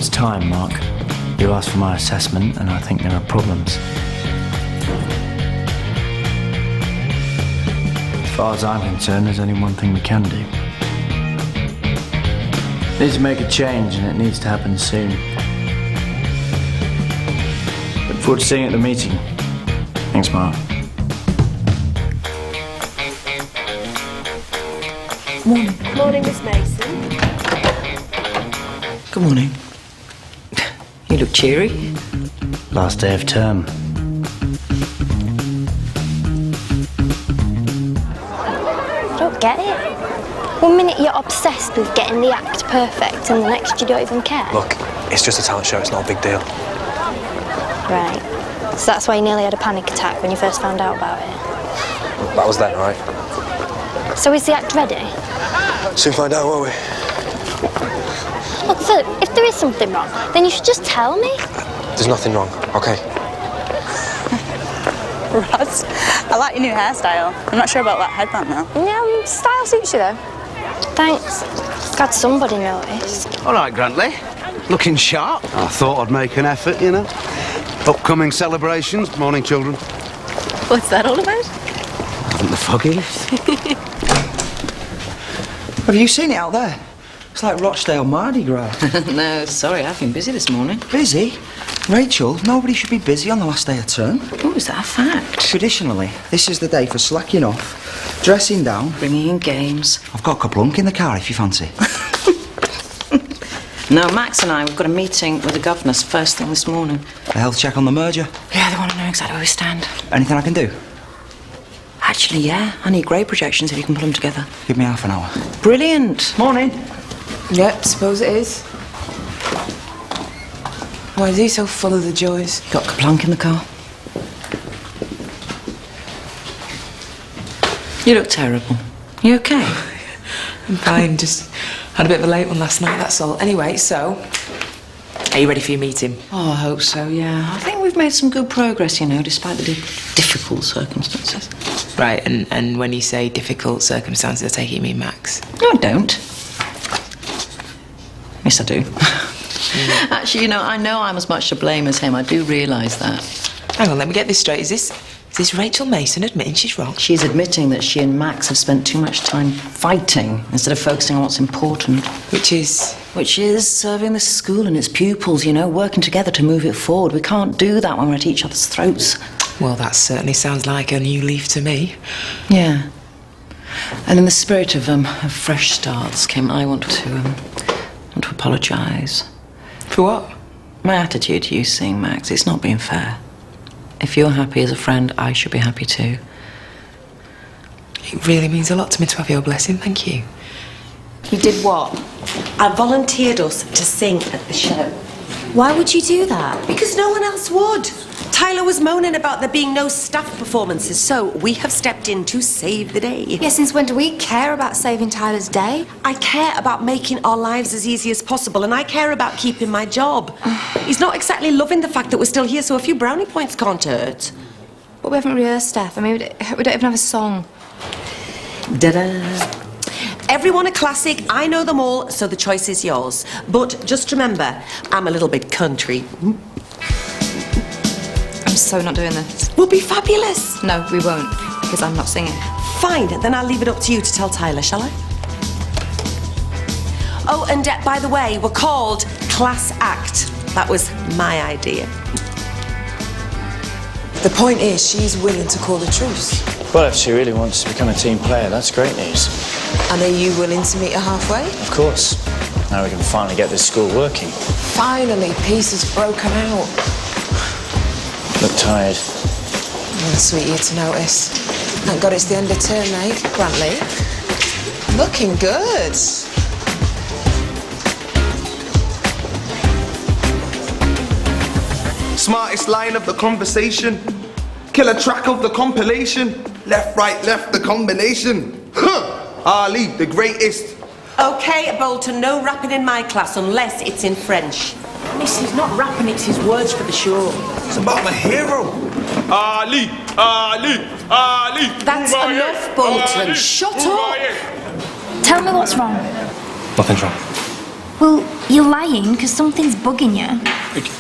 It's time, Mark. You asked for my assessment, and I think there are problems. As far as I'm concerned, there's only one thing we can do. We need to make a change, and it needs to happen soon. Look forward to seeing you at the meeting. Thanks, Mark. Morning. Morning, Miss Mason. Good morning. You look cheery. Last day of term. I don't get it. One minute you're obsessed with getting the act perfect, and the next you don't even care. Look, it's just a talent show, it's not a big deal. Right. So that's why you nearly had a panic attack when you first found out about it. That was then, right? So is the act ready? Soon find out, won't we? Look, Philip, if there is something wrong, then you should just tell me. There's nothing wrong, okay? Roz, I like your new hairstyle. I'm not sure about that headband though. Yeah, style suits you though. Thanks. Glad somebody noticed. All right, Grantley. Looking sharp. I thought I'd make an effort, you know. Upcoming celebrations. Morning, children. What's that all about? Haven't the foggiest. Have you seen it out there? It's like Rochdale Mardi Gras. No, sorry, I've been busy this morning. Busy? Rachel, nobody should be busy on the last day of term. Oh, is that a fact? Traditionally, this is the day for slacking off, dressing down. Bringing in games. I've got a couple in the car if you fancy. No, Max and I, we've got a meeting with the governors first thing this morning. A health check on the merger. Yeah, they want to know exactly where we stand. Anything I can do? Actually, yeah, I need grade projections if you can put them together. Give me half an hour. Brilliant. Morning. Yep, suppose it is. Why is he so full of the joys? Got Kaplunk in the car. You look terrible. You okay? I'm fine, just had a bit of a late one last night, that's all. Anyway, so, are you ready for your meeting? Oh, I hope so, yeah. I think we've made some good progress, you know, despite the difficult circumstances. Right, and when you say difficult circumstances, I take it you mean Max? No, I don't. Yes, I do. Actually, you know I'm as much to blame as him. I do realise that. Hang on, let me get this straight. Is this Rachel Mason admitting she's wrong? She's admitting that she and Max have spent too much time fighting instead of focusing on what's important. Which is? Which is serving the school and its pupils, you know, working together to move it forward. We can't do that when we're at each other's throats. Well, that certainly sounds like a new leaf to me. Yeah. And in the spirit of fresh starts, Kim, I want to apologise. For what? My attitude to you seeing Max, it's not being fair. If you're happy as a friend, I should be happy too. It really means a lot to me to have your blessing, thank you. You did what? I volunteered us to sing at the show. Why would you do that? Because no one else would. Tyler was moaning about there being no staff performances, so we have stepped in to save the day. Yeah, since when do we care about saving Tyler's day? I care about making our lives as easy as possible, and I care about keeping my job. He's not exactly loving the fact that we're still here, so a few brownie points can't hurt. But we haven't rehearsed, Steph. I mean, we don't even have a song. Da-da. Everyone a classic, I know them all, so the choice is yours. But just remember, I'm a little bit country. I'm so not doing this. We'll be fabulous. No, we won't, because I'm not singing. Fine, then I'll leave it up to you to tell Tyler, shall I? Oh, and by the way, we're called Class Act. That was my idea. The point is, she's willing to call a truce. Well, if she really wants to become a team player, that's great news. And are you willing to meet her halfway? Of course. Now we can finally get this school working. Finally, peace has broken out. Look tired. Well, sweet of you to notice. Thank God it's the end of term, mate. Grantley. Looking good. Smartest line of the conversation. Killer track of the compilation. Left, right, left, the combination. Huh! Ali, the greatest. Okay, Bolton, no rapping in my class unless it's in French. Miss, he's not rapping, it's his words for the show. It's about my hero. Ali, Ali, Ali. That's enough, Bolton. Ali, Shut up. Tell me what's wrong. Nothing's wrong. Well, you're lying because something's bugging you.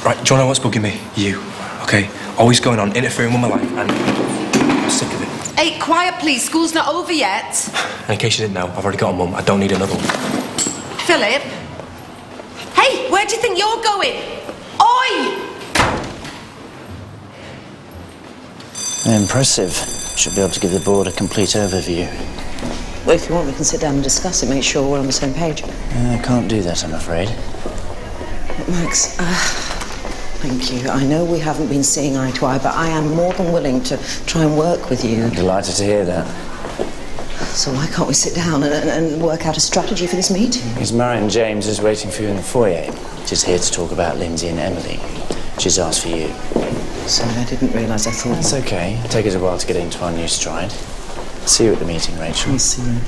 Right, do you know what's bugging me? You, okay? Always going on, interfering with my life, and I'm sick of it. Hey, quiet, please. School's not over yet. And in case you didn't know, I've already got a mum. I don't need another one. Philip? Hey, where do you think you're going? Oi! Impressive. Should be able to give the board a complete overview. Well, if you want, we can sit down and discuss it, make sure we're on the same page. I can't do that, I'm afraid. Max, thank you. I know we haven't been seeing eye to eye, but I am more than willing to try and work with you. I'm delighted to hear that. So why can't we sit down and work out a strategy for this meeting? Because Marion James is waiting for you in the foyer. She's here to talk about Lindsay and Emily. She's asked for you. Sorry, I didn't realise. I thought... It's okay. It'll take us a while to get into our new stride. See you at the meeting, Rachel. I'll see you.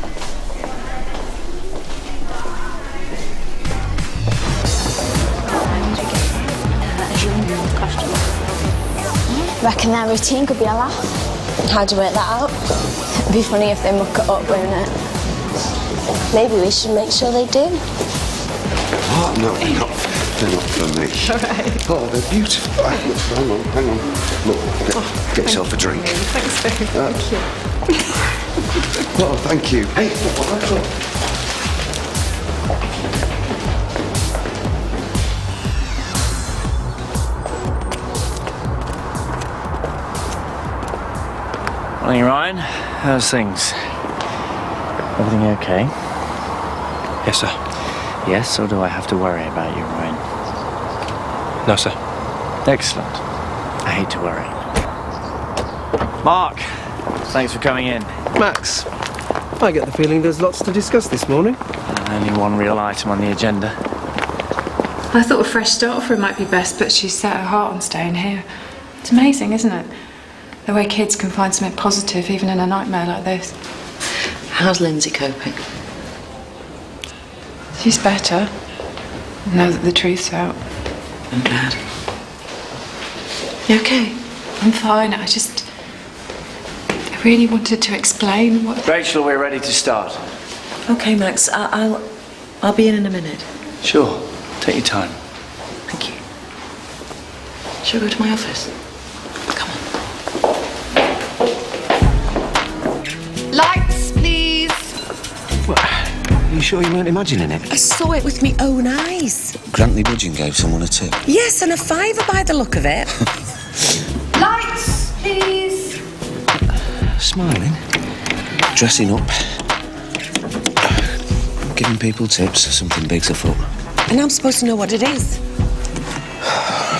Reckon their routine could be a laugh. How'd you work that out? It'd be funny if they muck it up, wouldn't it? Maybe we should make sure they do. Oh, no, they're not for me. All right. Oh, they're beautiful. Hang on. Look, get yourself a drink. Thanks, babe. Thank you. Oh, thank you. Hey, Morning, Ryan. How's things? Everything okay? Yes, sir. Yes, or do I have to worry about you, Ryan? No, sir. Excellent. I hate to worry. Mark, thanks for coming in. Max, I get the feeling there's lots to discuss this morning. Only one real item on the agenda. I thought a fresh start for her might be best, but she's set her heart on staying here. It's amazing, isn't it? The way kids can find something positive even in a nightmare like this. How's Lindsay coping? She's better. Now that the truth's out. I'm glad. You okay? I'm fine. I really wanted to explain what... Rachel, we're ready to start. Okay, Max. I'll be in a minute. Sure. Take your time. Thank you. Shall we go to my office? Come on. Lights, please. Are you sure you weren't imagining it? I saw it with my own eyes. Grantley Budgeon gave someone a tip. Yes, and a £5 by the look of it. Lights, please. Smiling, dressing up, giving people tips, something big's afoot. And I'm supposed to know what it is.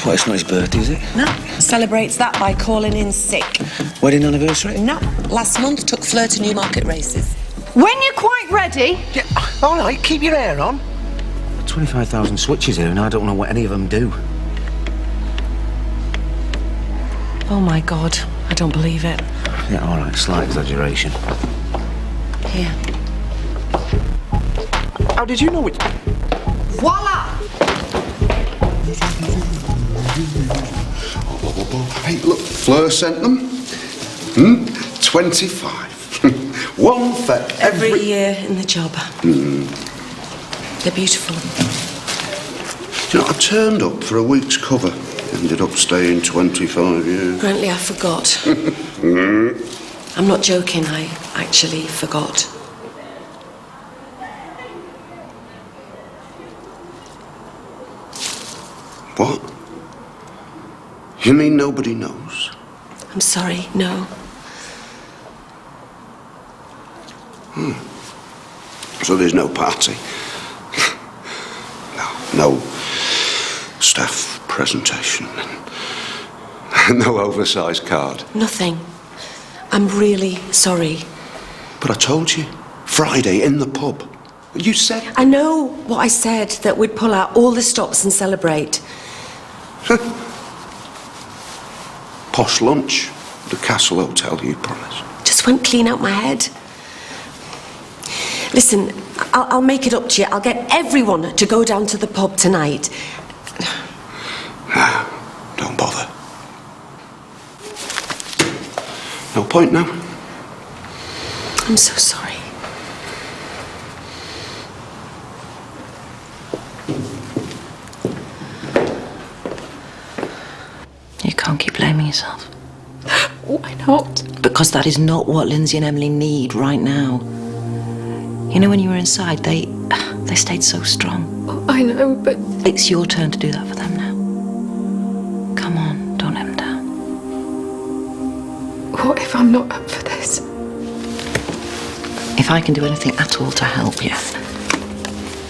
Well, it's not his birthday, is it? No, celebrates that by calling in sick. Wedding anniversary? No, last month took Fleur to Newmarket races. When you're quite ready. Yeah, all right, keep your hair on. 25,000 switches here and I don't know what any of them do. Oh, my God. I don't believe it. Yeah, all right, slight exaggeration. Here. How did you know it? Voila! Hey, look, Fleur sent them. 25. One for Every year in the job. They're beautiful. Do you know, I turned up for a week's cover. Ended up staying 25 years. Grantley, I forgot. I'm not joking, I actually forgot. What? You mean nobody knows? I'm sorry, no. So there's no party? No staff presentation? No oversized card? Nothing. I'm really sorry. But I told you, Friday in the pub. You said... I know what I said, that we'd pull out all the stops and celebrate. Posh lunch, the Castle Hotel, you promised. Just went clean out my head. Listen, I'll make it up to you. I'll get everyone to go down to the pub tonight. Don't bother. No point now. I'm so sorry. yourself? Why not? Because that is not what Lindsay and Emily need right now. You know, when you were inside, they stayed so strong. Oh, I know, but... It's your turn to do that for them now. Come on, don't let them down. What if I'm not up for this? If I can do anything at all to help you,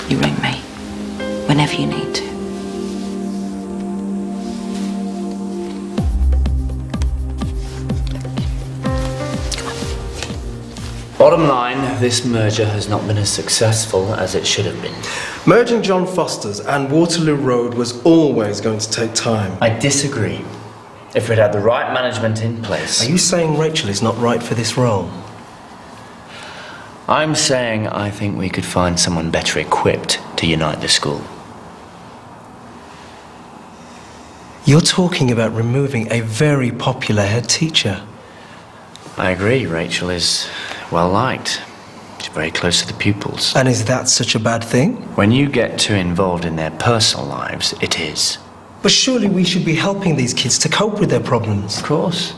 you ring me whenever you need to. Bottom line, this merger has not been as successful as it should have been. Merging John Foster's and Waterloo Road was always going to take time. I disagree. If we'd had the right management in place... Are you saying Rachel is not right for this role? I'm saying I think we could find someone better equipped to unite the school. You're talking about removing a very popular head teacher. I agree, Rachel is well liked. She's very close to the pupils. And is that such a bad thing? When you get too involved in their personal lives, it is. But surely we should be helping these kids to cope with their problems. Of course.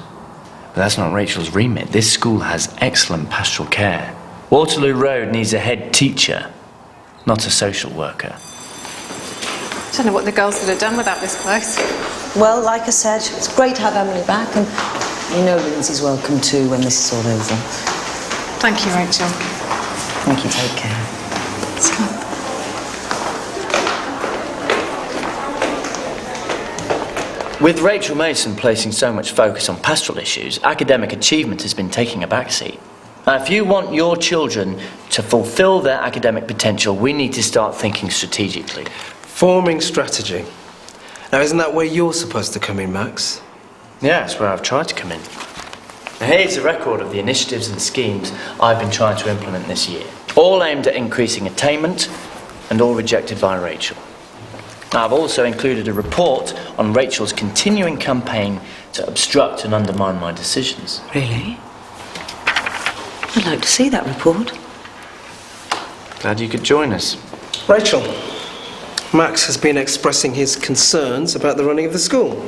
But that's not Rachel's remit. This school has excellent pastoral care. Waterloo Road needs a head teacher, not a social worker. I don't know what the girls would have done without this place. Well, like I said, it's great to have Emily back, and you know Lindsay's welcome too when this is all over. Thank you, Rachel. Thank you, take care. Let's go. With Rachel Mason placing so much focus on pastoral issues, academic achievement has been taking a backseat. Now, if you want your children to fulfill their academic potential, we need to start thinking strategically. Forming strategy. Now, isn't that where you're supposed to come in, Max? Yeah, that's where I've tried to come in. Now, here's a record of the initiatives and schemes I've been trying to implement this year, all aimed at increasing attainment and all rejected by Rachel. Now, I've also included a report on Rachel's continuing campaign to obstruct and undermine my decisions. Really? I'd like to see that report. Glad you could join us. Rachel, Max has been expressing his concerns about the running of the school.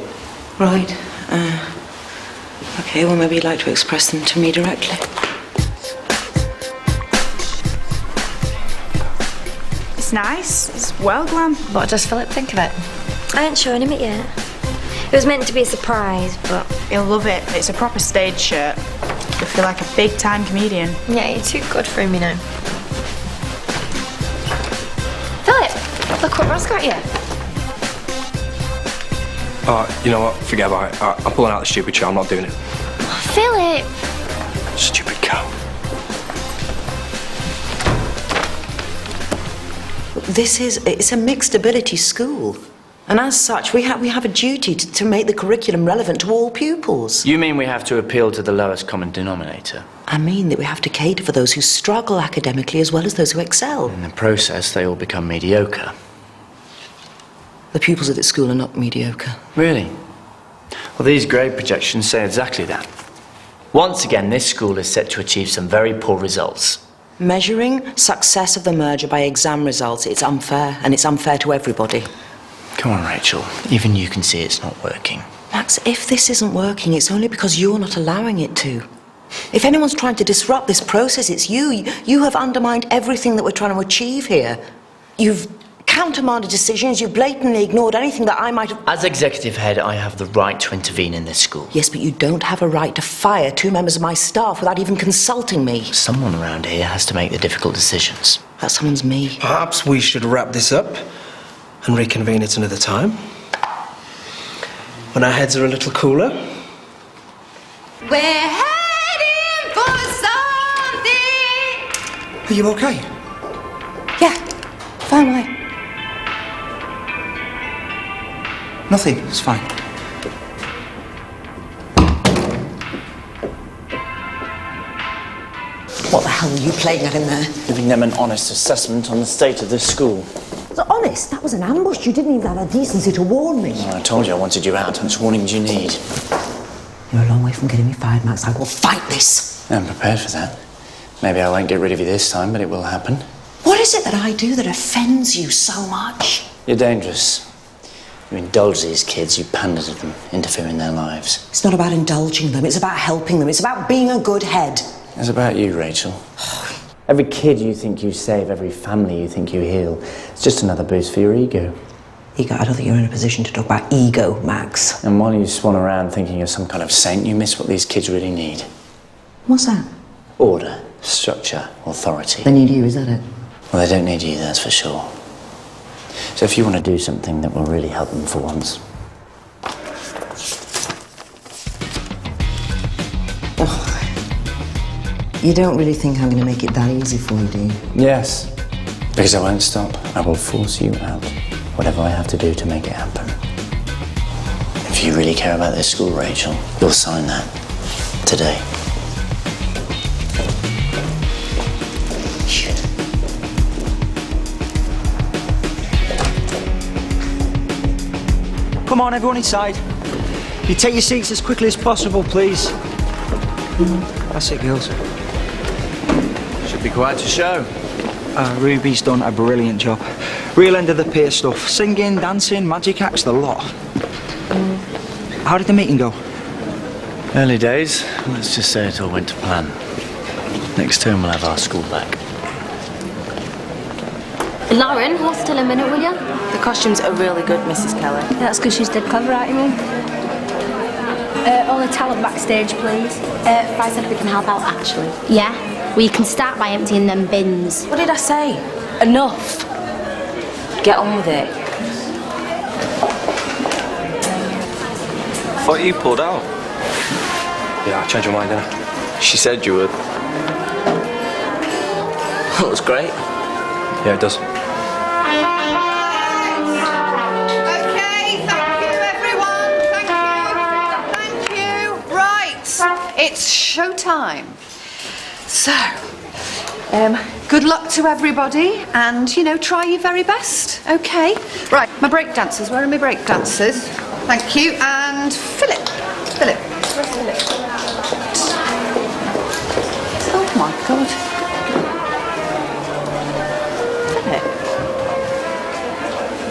Right. Okay, well, maybe you'd like to express them to me directly. It's nice. It's well glam. What does Philip think of it? I ain't shown him it yet. It was meant to be a surprise, but... He'll love it. It's a proper stage shirt. You'll feel like a big-time comedian. Yeah, you're too good for him, you know. Philip, look what Ross got you. You know what? Forget about it. I'm pulling out the stupid show. I'm not doing it. Philip! Stupid cow. It's a mixed ability school. And as such, we have a duty to make the curriculum relevant to all pupils. You mean we have to appeal to the lowest common denominator? I mean that we have to cater for those who struggle academically as well as those who excel. In the process, they all become mediocre. The pupils at this school are not mediocre. Really? Well, these grade projections say exactly that. Once again, this school is set to achieve some very poor results. Measuring success of the merger by exam results, it's unfair, and it's unfair to everybody. Come on, Rachel. Even you can see it's not working. Max, if this isn't working, it's only because you're not allowing it to. If anyone's trying to disrupt this process, it's you. You have undermined everything that we're trying to achieve here. You've countermanded decisions, you've blatantly ignored anything that I might have... As executive head, I have the right to intervene in this school. Yes, but you don't have a right to fire 2 members of my staff without even consulting me. Someone around here has to make the difficult decisions. That someone's me. Perhaps we should wrap this up and reconvene at another time, when our heads are a little cooler. We're heading for something! Are you okay? Yeah, fine, why? Nothing, it's fine. What the hell were you playing at in there? Giving them an honest assessment on the state of this school. So honest, that was an ambush. You didn't even have the decency to warn me. Well, I told you I wanted you out. How much warning do you need? You're a long way from getting me fired, Max. I will fight this. I'm prepared for that. Maybe I won't get rid of you this time, but it will happen. What is it that I do that offends you so much? You're dangerous. You indulge these kids, you pander to them, interfere in their lives. It's not about indulging them, it's about helping them, it's about being a good head. It's about you, Rachel. Every kid you think you save, every family you think you heal, it's just another boost for your ego. Ego? I don't think you're in a position to talk about ego, Max. And while you swan around thinking you're some kind of saint, you miss what these kids really need. What's that? Order, structure, authority. They need you, is that it? Well, they don't need you, that's for sure. So if you want to do something that will really help them for once. Oh. You don't really think I'm going to make it that easy for you, do you? Yes. Because I won't stop. I will force you out. Whatever I have to do to make it happen. If you really care about this school, Rachel, you'll sign that today. Come on, everyone inside. You take your seats as quickly as possible, please. That's it, girls. Should be quite a show. Ruby's done a brilliant job. Real end of the pier stuff. Singing, dancing, magic acts, the lot. How did the meeting go? Early days. Let's just say it all went to plan. Next term we'll have our school back. Lauren, hold still a minute, will you? The costumes are really good, Mrs. Keller. That's because she's dead clever, aren't you, Mum? All the talent backstage, please. I said we can help out, actually. Yeah? Well, you can start by emptying them bins. What did I say? Enough. Get on with it. I thought you pulled out. Yeah, I changed your mind, didn't I? She said you would. That looks great. Yeah, it does. Okay, thank you, everyone. Thank you. Right, it's showtime. So, good luck to everybody, and, you know, try your very best, okay? Right, my break dancers. Where are my break dancers? Thank you, and Philip. Philip. Where's Philip? Oh, my God.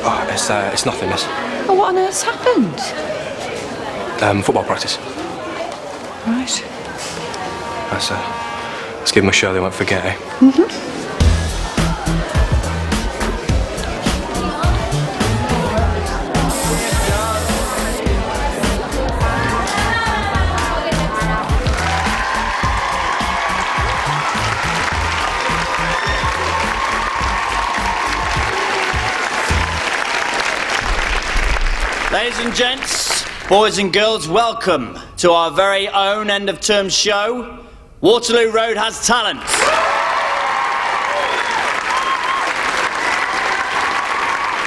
Oh, it's nothing, miss. Oh, what on earth's happened? Football practice. Right. Let's give them a show they won't forget, eh? Mm-hmm. Ladies and gents, boys and girls, welcome to our very own end-of-term show, Waterloo Road Has Talent.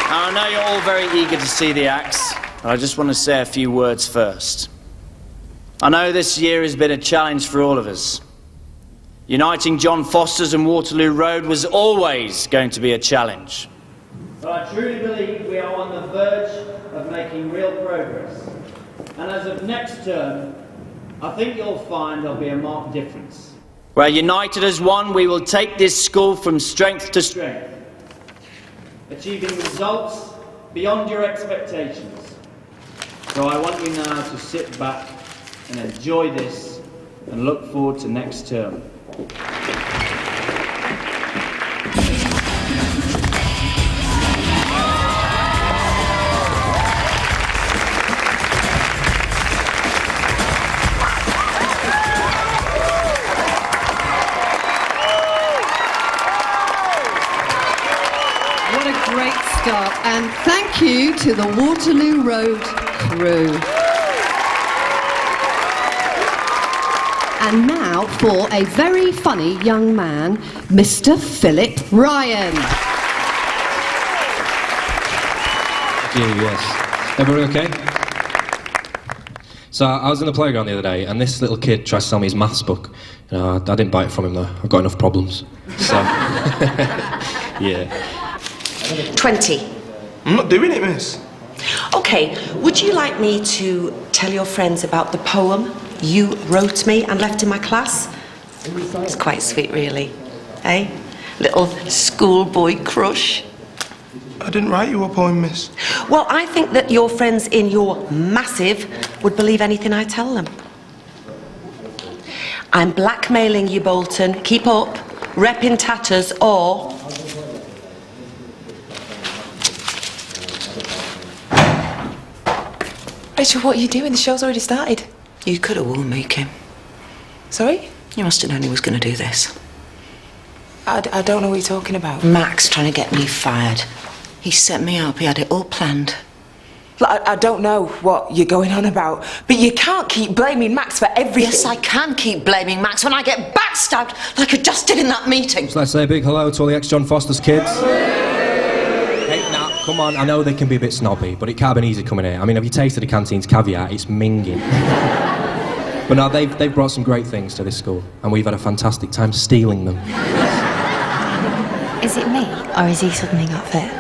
Now, I know you're all very eager to see the acts, but I just want to say a few words first. I know this year has been a challenge for all of us. Uniting John Foster's and Waterloo Road was always going to be a challenge. But I truly believe we are on the verge of making real progress. And as of next term, I think you'll find there'll be a marked difference. Where united as one, we will take this school from strength to strength, achieving results beyond your expectations. So I want you now to sit back and enjoy this and look forward to next term. And thank you to the Waterloo Road crew. And now for a very funny young man, Mr. Philip Ryan. Yes. Everybody okay? So I was in the playground the other day, and this little kid tried to sell me his maths book. You know, I didn't buy it from him though. I've got enough problems. So, yeah. 20. I'm not doing it, miss. Okay, would you like me to tell your friends about the poem you wrote me and left in my class? It's quite sweet, really. Eh? Little schoolboy crush. I didn't write you a poem, miss. Well, I think that your friends in your massive would believe anything I tell them. I'm blackmailing you, Bolton. Keep up. Rep in tatters or... Rachel, what are you doing? The show's already started. You could have warned me, Kim. Sorry? You must have known he was going to do this. I don't know what you're talking about. Max trying to get me fired. He set me up. He had it all planned. I don't know what you're going on about, but you can't keep blaming Max for everything. Yes, I can keep blaming Max when I get backstabbed like I just did in that meeting. So let's say a big hello to all the ex-John Foster's kids. Hey, now, come on, I know they can be a bit snobby, but it can't have been easy coming here. I mean, have you tasted the canteen's caviar? It's minging. But no, they've brought some great things to this school, and we've had a fantastic time stealing them. Is it me, or is he suddenly got fit?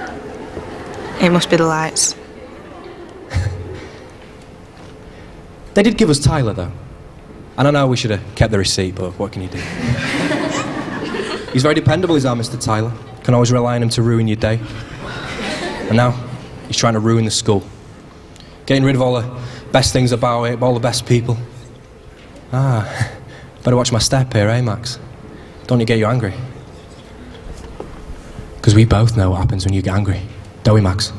It must be the lights. They did give us Tyler, though. And I know we should have kept the receipt, but what can you do? He's very dependable, is our Mr. Tyler. Can always rely on him to ruin your day. And now, he's trying to ruin the school. Getting rid of all the best things about it, all the best people. Better watch my step here, eh, Max? Don't you get you angry? Because we both know what happens when you get angry. Don't we, Max?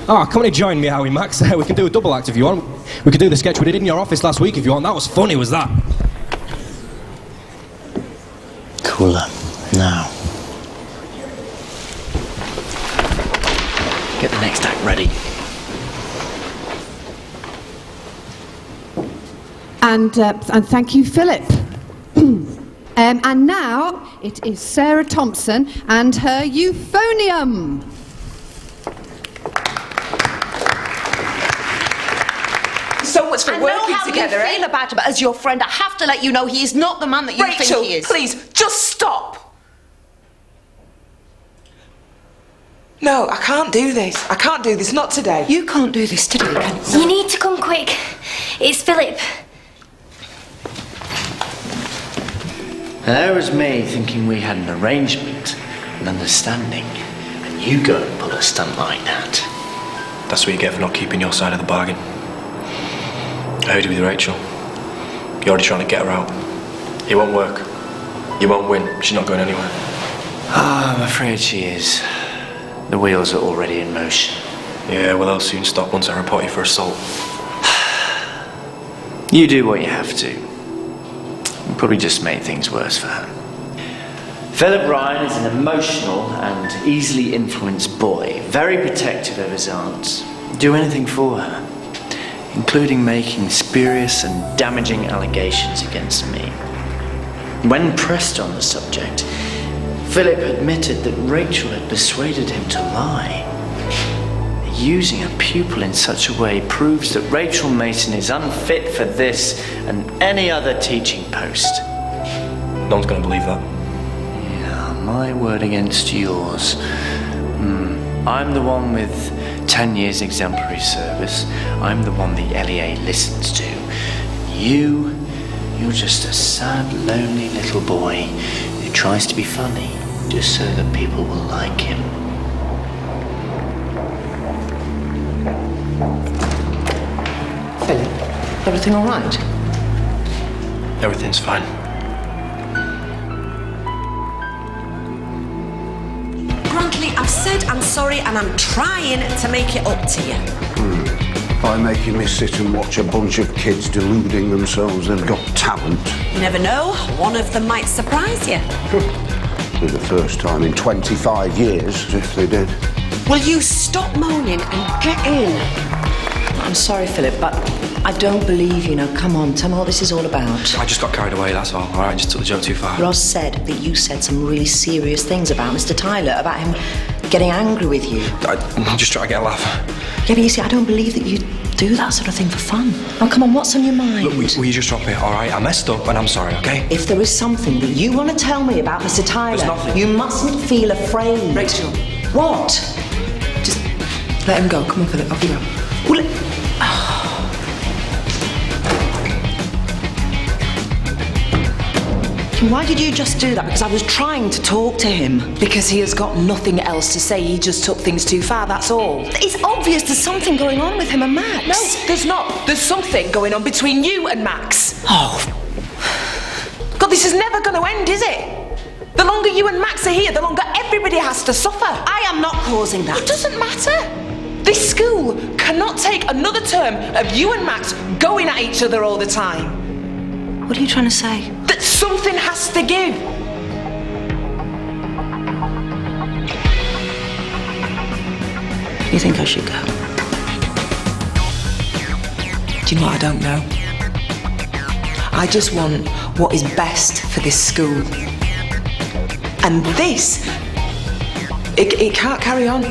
Oh, come on and join me, Howie, Max. We can do a double act if you want. We could do the sketch we did in your office last week if you want. That was funny, was that? Cooler. Now. Get the next act ready. And thank you, Philip. And now it is Sarah Thompson and her euphonium. So much for working together, I know how you feel about him, but as your friend, I have to let you know he is not the man that you Rachel, think he is. please, just stop. No, I can't do this. I can't do this, not today. You can't do this today, can you? You need to come quick. It's Philip. There was me thinking we had an arrangement, an understanding, and you go and pull a stunt like that. That's what you get for not keeping your side of the bargain. I heard you with Rachel. You're already trying to get her out. It won't work. You won't win. She's not going anywhere. I'm afraid she is. The wheels are already in motion. Yeah, well, they'll soon stop once I report you for assault. You do what you have to. You'll probably just make things worse for her. Philip Ryan is an emotional and easily influenced boy, very protective of his aunt. Do anything for her, including making spurious and damaging allegations against me. When pressed on the subject, Philip admitted that Rachel had persuaded him to lie. Using a pupil in such a way proves that Rachel Mason is unfit for this and any other teaching post. No one's going to believe that. Yeah, my word against yours. I'm the one with 10 years exemplary service. I'm the one the LEA listens to. You're just a sad, lonely little boy who tries to be funny just so that people will like him. Philip, everything all right? Everything's fine. Grantley, I've said I'm sorry and I'm trying to make it up to you. By making me sit and watch a bunch of kids deluding themselves they've got talent. You never know, one of them might surprise you. For the first time in 25 years, if they did. Will you stop moaning and get in? I'm sorry, Philip, but I don't believe you. Now, come on, tell me what this is all about. I just got carried away, that's all. All right, just took the joke too far. Ross said that you said some really serious things about Mr. Tyler, about him getting angry with you. I'm just trying to get a laugh. Yeah, but you see, I don't believe that you do that sort of thing for fun. Now, come on, what's on your mind? Look, will you just drop it, all right? I messed up and I'm sorry, okay? If there is something that you want to tell me about Mr. Tyler, There's nothing. You mustn't feel afraid. Rachel. What? Just let him go. Come on, Philip, off you go. Well, Why did you just do that? Because I was trying to talk to him. Because he has got nothing else to say. He just took things too far, that's all. It's obvious there's something going on with him and Max. No, there's not. There's something going on between you and Max. Oh. God, this is never going to end, is it? The longer you and Max are here, the longer everybody has to suffer. I am not causing that. It doesn't matter. This school cannot take another term of you and Max going at each other all the time. What are you trying to say? That something has to give. You think I should go? Do you know what? I don't know. I just want what is best for this school. And this, it can't carry on.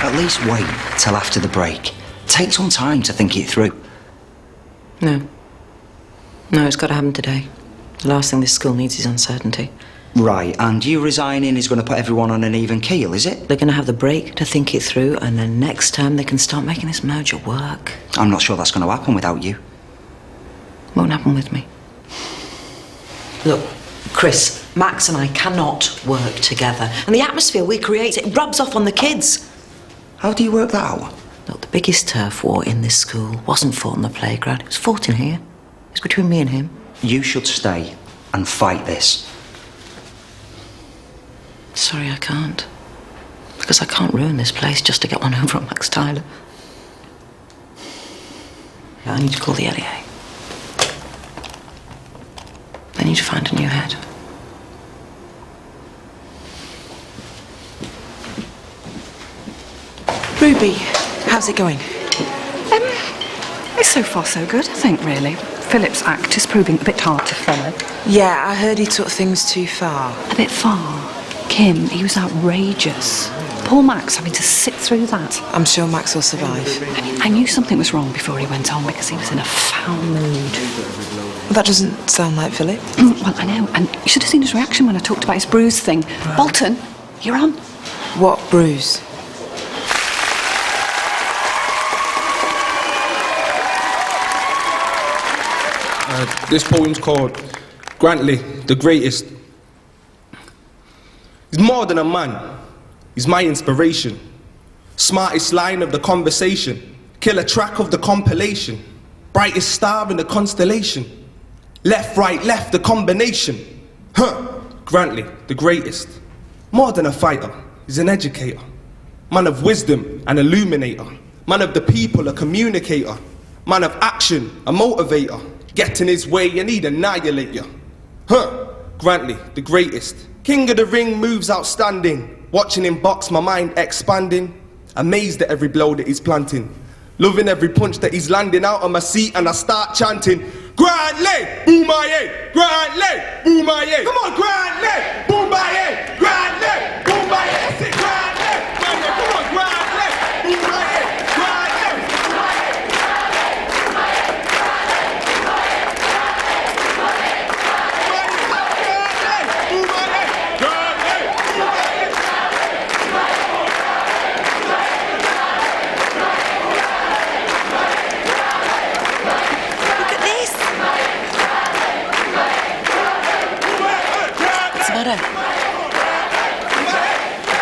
At least wait till after the break. Take some time to think it through. No. No, it's got to happen today. The last thing this school needs is uncertainty. Right, and you resigning is going to put everyone on an even keel, is it? They're going to have the break to think it through, and then next term they can start making this merger work. I'm not sure that's going to happen without you. Won't happen with me. Look, Chris, Max and I cannot work together. And the atmosphere we create, it rubs off on the kids. How do you work that out? Look, the biggest turf war in this school wasn't fought on the playground. It was fought in here. It's between me and him. You should stay and fight this. Sorry, I can't. Because I can't ruin this place just to get one over on Max Tyler. Yeah, I need to call the LEA. They need to find a new head. Ruby, how's it going? It's so far so good, I think, really. Philip's act is proving a bit hard to follow. Yeah, I heard he took things too far. A bit far. Kim, he was outrageous. Poor Max having to sit through that. I'm sure Max will survive. I mean, I knew something was wrong before he went on because he was in a foul mood. Well, that doesn't sound like Philip. Well, I know, and you should have seen his reaction when I talked about his bruise thing. Right. Bolton, you're on. What bruise? This poem's called Grantley, the Greatest. He's more than a man. He's my inspiration. Smartest line of the conversation. Killer track of the compilation. Brightest star in the constellation. Left, right, left, the combination. Grantley, the greatest. More than a fighter, he's an educator. Man of wisdom, an illuminator. Man of the people, a communicator. Man of action, a motivator. Get in his way and he'd annihilate you. Grantley, the greatest. King of the ring, moves outstanding. Watching him box, my mind expanding. Amazed at every blow that he's planting. Loving every punch that he's landing. Out of my seat and I start chanting, Grantley, Boomaye, Grantley, Boomaye. Come on, Grantley, Boomaye, Grantley, Boomaye. That's it, Grantley, Grantley. Come on, Grantley, Boomaye, Grantley.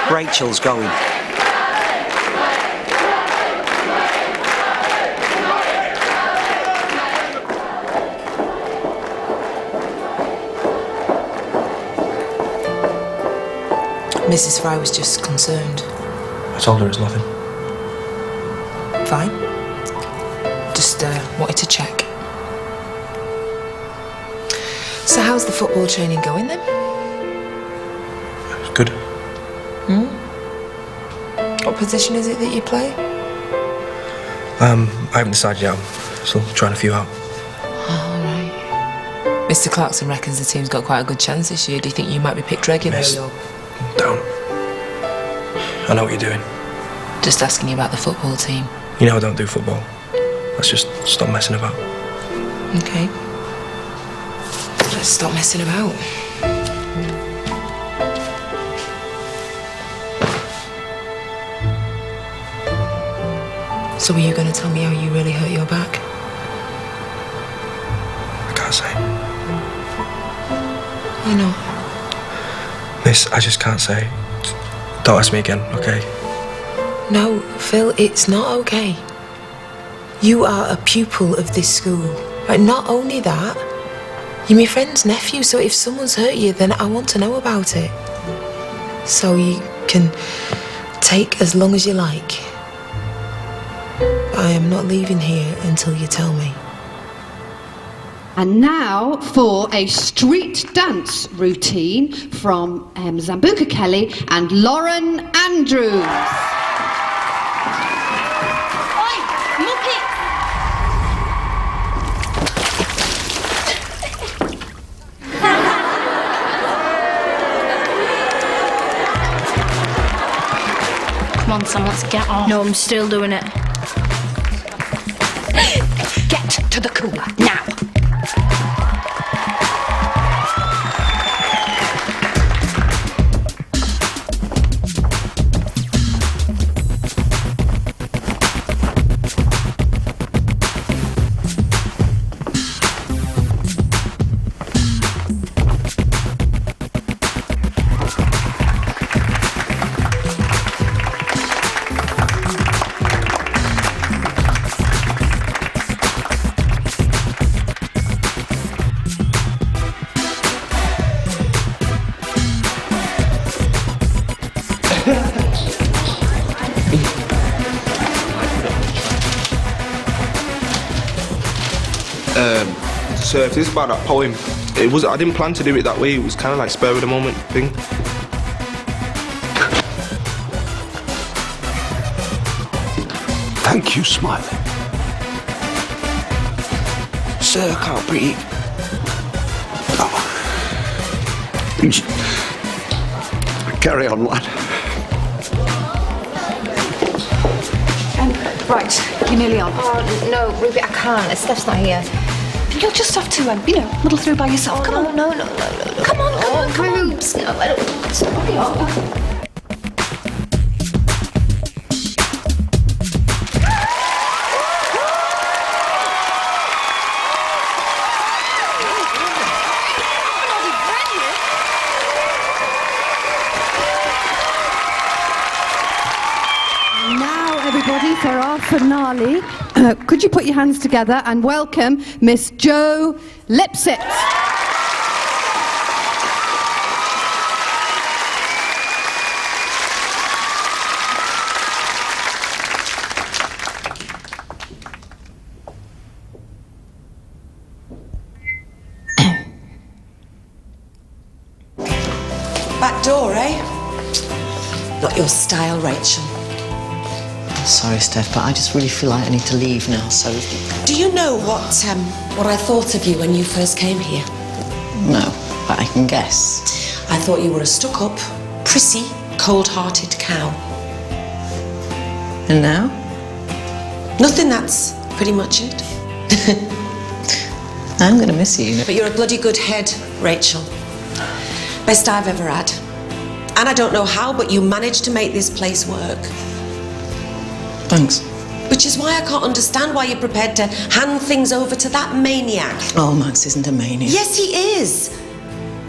Rachel's going. Mrs. Fry was just concerned. I told her it's nothing. Fine. Just wanted to check. So how's the football training going then? Good. What position is it that you play? I haven't decided yet. I'm still trying a few out. All right. Mr. Clarkson reckons the team's got quite a good chance this year. Do you think you might be picked regularly? Miss, don't. I know what you're doing. Just asking you about the football team. You know I don't do football. Let's just stop messing about. Okay. Let's stop messing about. So are you going to tell me how you really hurt your back? I can't say. I know. Miss, I just can't say. Don't ask me again, okay? No, Phil, it's not okay. You are a pupil of this school. Right, not only that, you're my friend's nephew, so if someone's hurt you, then I want to know about it. So you can take as long as you like. I am not leaving here until you tell me. And now for a street dance routine from Zambuka Kelly and Lauren Andrews. Come on, son, let's get off. No, I'm still doing it. Get to the cooler, now. So if this is about that poem, I didn't plan to do it that way. It was kind of like spur of the moment thing. Thank you, Smiley. Sir, I can't breathe. Carry on, lad. Right, you're nearly on. Oh, no, Ruby, I can't. Steph's not here. You'll just have to, muddle through by yourself. Come on. No. Come on. Rubes, no, I don't want to. Now, everybody, for our finale, could you put your hands together and welcome Miss Jo Lipsett. Back door, eh? Not your style, Rachel. Sorry, Steph, but I just really feel like I need to leave now, so... Do you know what I thought of you when you first came here? No, but I can guess. I thought you were a stuck-up, prissy, cold-hearted cow. And now? Nothing, that's pretty much it. I'm gonna miss you. But you're a bloody good head, Rachel. Best I've ever had. And I don't know how, but you managed to make this place work. Thanks. Which is why I can't understand why you're prepared to hand things over to that maniac. Oh, Max isn't a maniac. Yes, he is.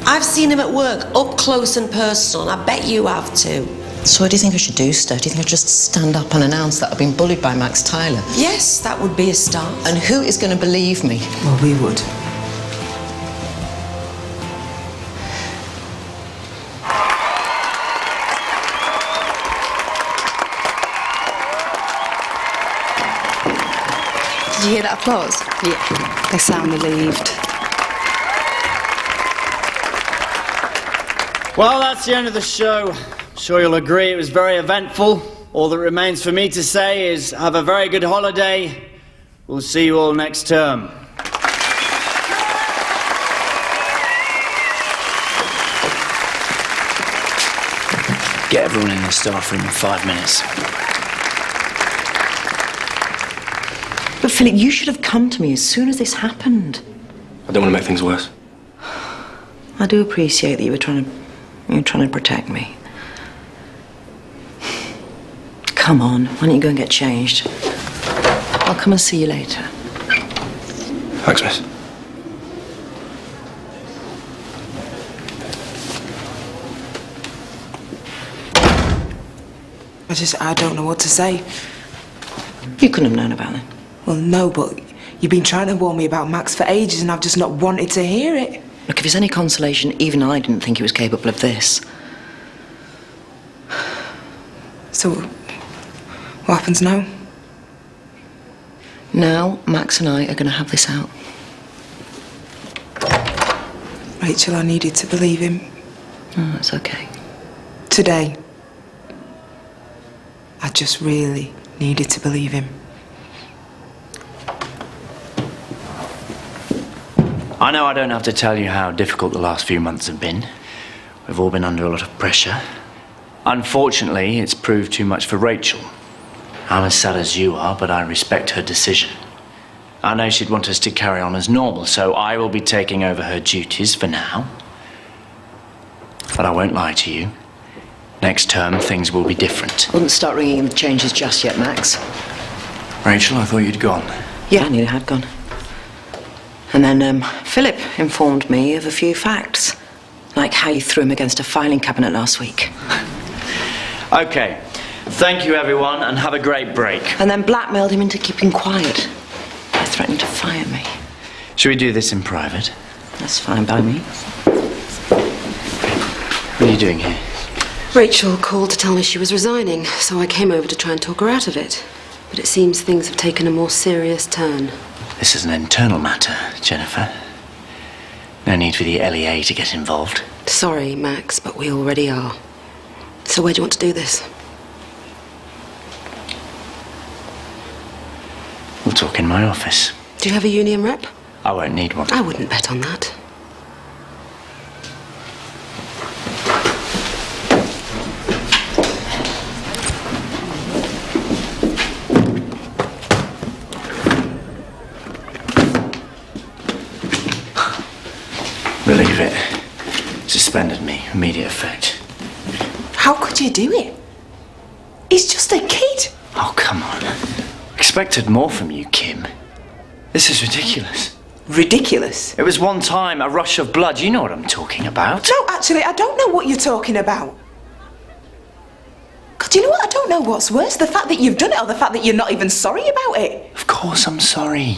I've seen him at work, up close and personal, and I bet you have too. So what do you think I should do, Steph? Do you think I should just stand up and announce that I've been bullied by Max Tyler? Yes, that would be a start. And who is going to believe me? Well, we would. Did you hear that applause? Yeah, they sound relieved. Well, that's the end of the show. I'm sure you'll agree it was very eventful. All that remains for me to say is have a very good holiday. We'll see you all next term. Get everyone in the staff room in 5 minutes. But Philip, you should have come to me as soon as this happened. I don't want to make things worse. I do appreciate that you were trying to protect me. Come on, why don't you go and get changed? I'll come and see you later. Thanks, miss. I don't know what to say. You couldn't have known about it. Well, no, but you've been trying to warn me about Max for ages and I've just not wanted to hear it. Look, if it's any consolation, even I didn't think he was capable of this. So, what happens now? Now, Max and I are going to have this out. Rachel, I needed to believe him. Oh, it's okay. Today. I just really needed to believe him. I know I don't have to tell you how difficult the last few months have been. We've all been under a lot of pressure. Unfortunately, it's proved too much for Rachel. I'm as sad as you are, but I respect her decision. I know she'd want us to carry on as normal, so I will be taking over her duties for now. But I won't lie to you. Next term, things will be different. I wouldn't start ringing in the changes just yet, Max. Rachel, I thought you'd gone. Yeah, I knew you had gone. And then Philip informed me of a few facts, like how you threw him against a filing cabinet last week. Okay. Thank you, everyone, and have a great break. And then blackmailed him into keeping quiet by threatening to fire me. Should we do this in private? That's fine by me. What are you doing here? Rachel called to tell me she was resigning, so I came over to try and talk her out of it. But it seems things have taken a more serious turn. This is an internal matter, Jennifer. No need for the LEA to get involved. Sorry, Max, but we already are. So where do you want to do this? We'll talk in my office. Do you have a union rep? I won't need one. I wouldn't bet on that. Believe it. Suspended me. Immediate effect. How could you do it? He's just a kid. Oh, come on. Expected more from you, Kim. This is ridiculous. Ridiculous? It was one time, a rush of blood. You know what I'm talking about. No, actually, I don't know what you're talking about. God, do you know what? I don't know what's worse, the fact that you've done it or the fact that you're not even sorry about it. Of course I'm sorry.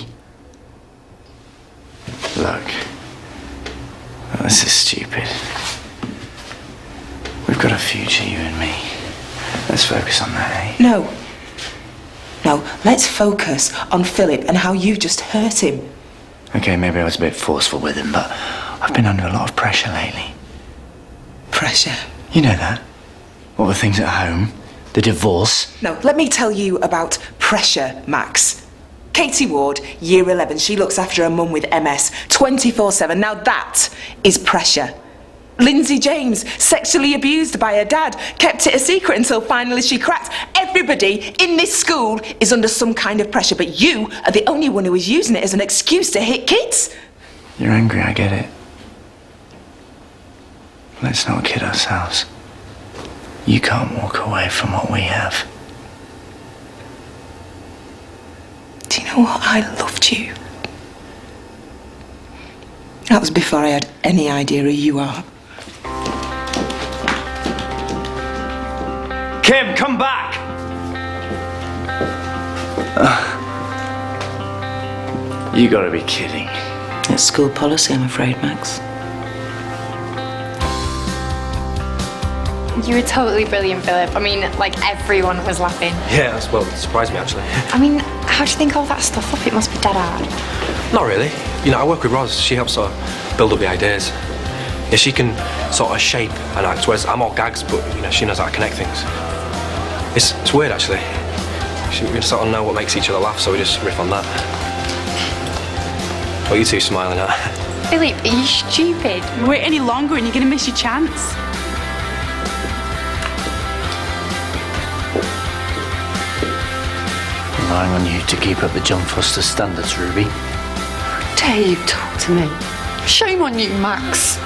Look. Oh, this is stupid. We've got a future, you and me. Let's focus on that, eh? No. No, let's focus on Philip and how you just hurt him. Okay, maybe I was a bit forceful with him, but I've been under a lot of pressure lately. Pressure? You know that. All the things at home. The divorce. No, let me tell you about pressure, Max. Katie Ward, year 11, she looks after her mum with MS 24/7. Now that is pressure. Lindsay James, sexually abused by her dad, kept it a secret until finally she cracked. Everybody in this school is under some kind of pressure, but you are the only one who is using it as an excuse to hit kids. You're angry, I get it. Let's not kid ourselves. You can't walk away from what we have. Do you know what? I loved you. That was before I had any idea who you are. Kim, come back! You gotta be kidding. It's school policy, I'm afraid, Max. You were totally brilliant, Philip. I mean, like, everyone was laughing. Yeah, well, it surprised me, actually. I mean, how do you think all that stuff up? It must be dead hard. Not really. You know, I work with Roz. She helps sort of build up the ideas. Yeah, she can sort of shape an act, whereas I'm all gags, but, you know, she knows how to connect things. It's weird, actually. We sort of know what makes each other laugh, so we just riff on that. What are you two smiling at? Philip, are you stupid? Wait any longer and you're going to miss your chance. relying on you to keep up the John Foster standards, Ruby. Dare you talk to me? Shame on you, Max.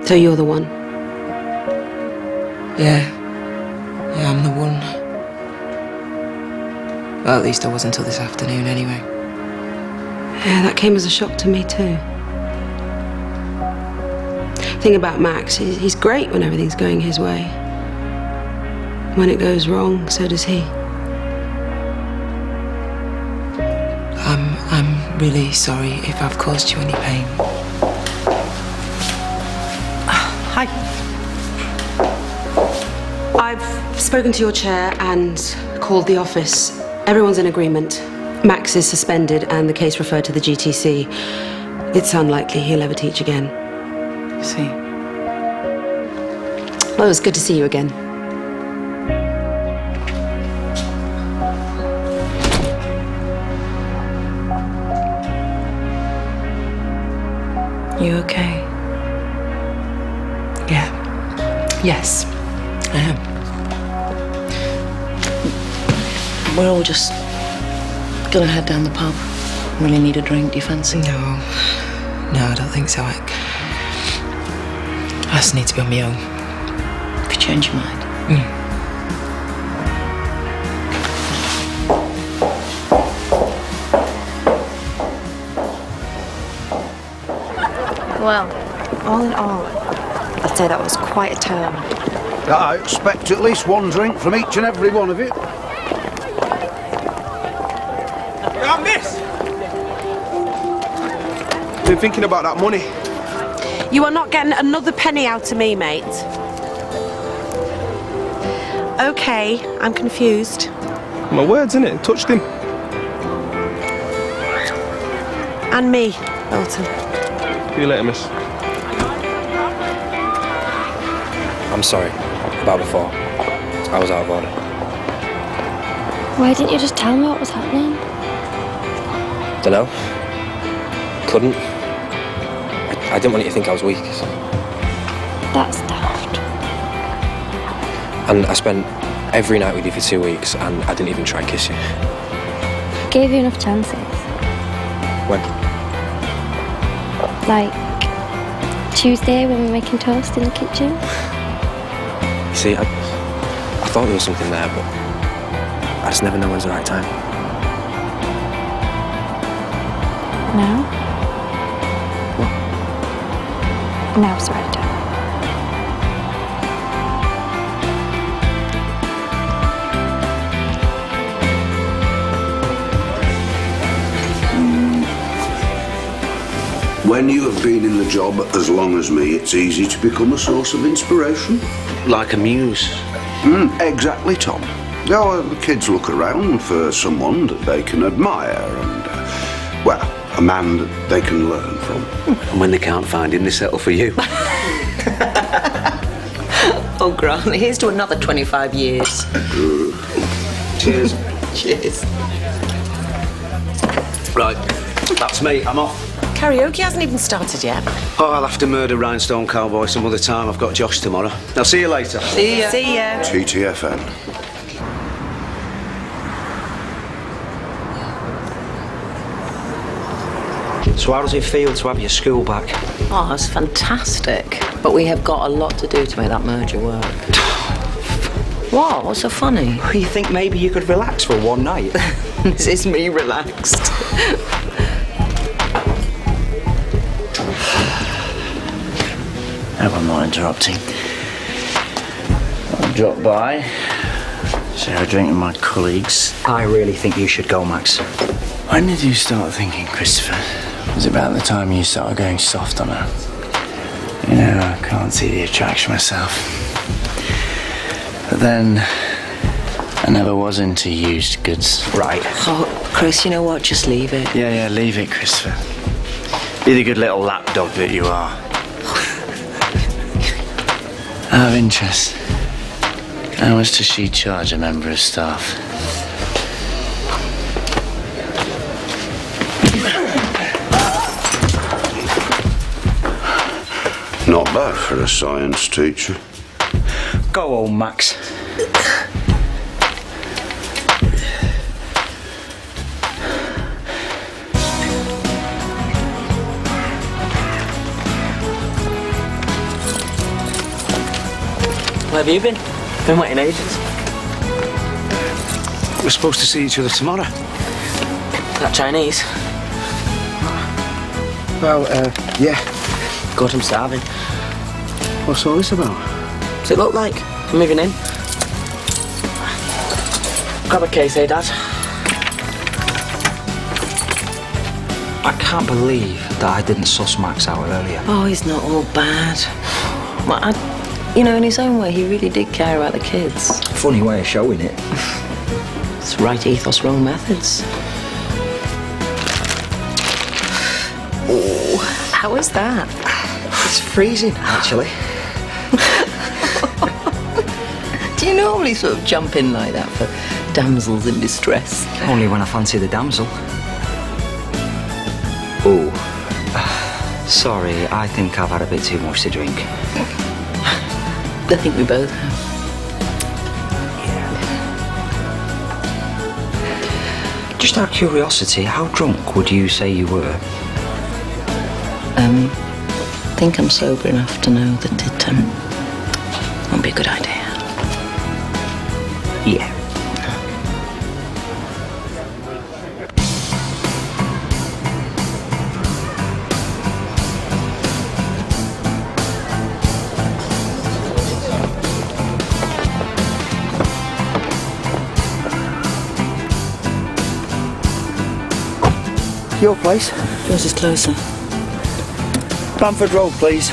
So you're the one? Yeah, I'm the one. Well, at least I was until this afternoon, anyway. Yeah, that came as a shock to me too. Thing about Max, he's great when everything's going his way. When it goes wrong, so does he. I'm really sorry if I've caused you any pain. Hi. I've spoken to your chair and called the office. Everyone's in agreement. Max is suspended and the case referred to the GTC. It's unlikely he'll ever teach again. I see. Well, it was good to see you again. You okay? Yeah. Yes, I am. We're all just gonna head down the pub. Really need a drink, do you fancy? No, I don't think so. I just need to be on my own. If you change your mind. Well, all in all, I'd say that was quite a term. I expect at least one drink from each and every one of you. Yeah, miss! Been thinking about that money. You are not getting another penny out of me, mate. Okay, I'm confused. My words, innit? Touched him. And me, Bolton. See you later, miss. I'm sorry about before. I was out of order. Why didn't you just tell me what was happening? Dunno. Couldn't. I didn't want you to think I was weak. That's daft. And I spent every night with you for 2 weeks and I didn't even try and kiss you. Gave you enough chances. When? Like Tuesday when we were making toast in the kitchen. You see, I thought there was something there, but I just never know when's the right time. Now? What? Now's the right time. When you have been in the job as long as me, it's easy to become a source of inspiration. Like a muse. Exactly, Tom. The kids look around for someone that they can admire and, well, a man that they can learn from. And when they can't find him, they settle for you. Oh, Grant, here's to another 25 years. Cheers. Cheers. Right, that's me. I'm off. Karaoke hasn't even started yet. Oh, I'll have to murder Rhinestone Cowboy some other time. I've got Josh tomorrow. I'll see you later. See ya. See ya. TTFN. So how does it feel to have your school back? Oh, it's fantastic. But we have got a lot to do to make that merger work. What? What's so funny? You think maybe you could relax for one night? This is me relaxed. I hope I'm not interrupting. I'll drop by, share a drink with my colleagues. I really think you should go, Max. When did you start thinking, Christopher? Was it about the time you started going soft on her? You know, I can't see the attraction myself. But then, I never was into used goods. Right. Oh, Chris, you know what? Just leave it. Yeah, leave it, Christopher. Be the good little lapdog that you are. Out of interest, how much does she charge a member of staff? Not bad for a science teacher. Go home, Max. Where have you been? Been waiting ages. We're supposed to see each other tomorrow. That Chinese? Well, yeah. God, I'm starving. What's all this about? What's it look like? I'm moving in. Grab a case, eh, Dad? I can't believe that I didn't suss Max out earlier. Oh, he's not all bad. Well, you know, in his own way, he really did care about the kids. Funny way of showing it. It's right ethos, wrong methods. Oh, how is that? It's freezing, actually. Do you normally sort of jump in like that for damsels in distress? Only when I fancy the damsel. Oh. Sorry, I think I've had a bit too much to drink. I think we both have. Just out of curiosity, how drunk would you say you were? I think I'm sober enough to know that it won't be a good idea. Yeah. Your place? Yours is closer. Bamford Road, please.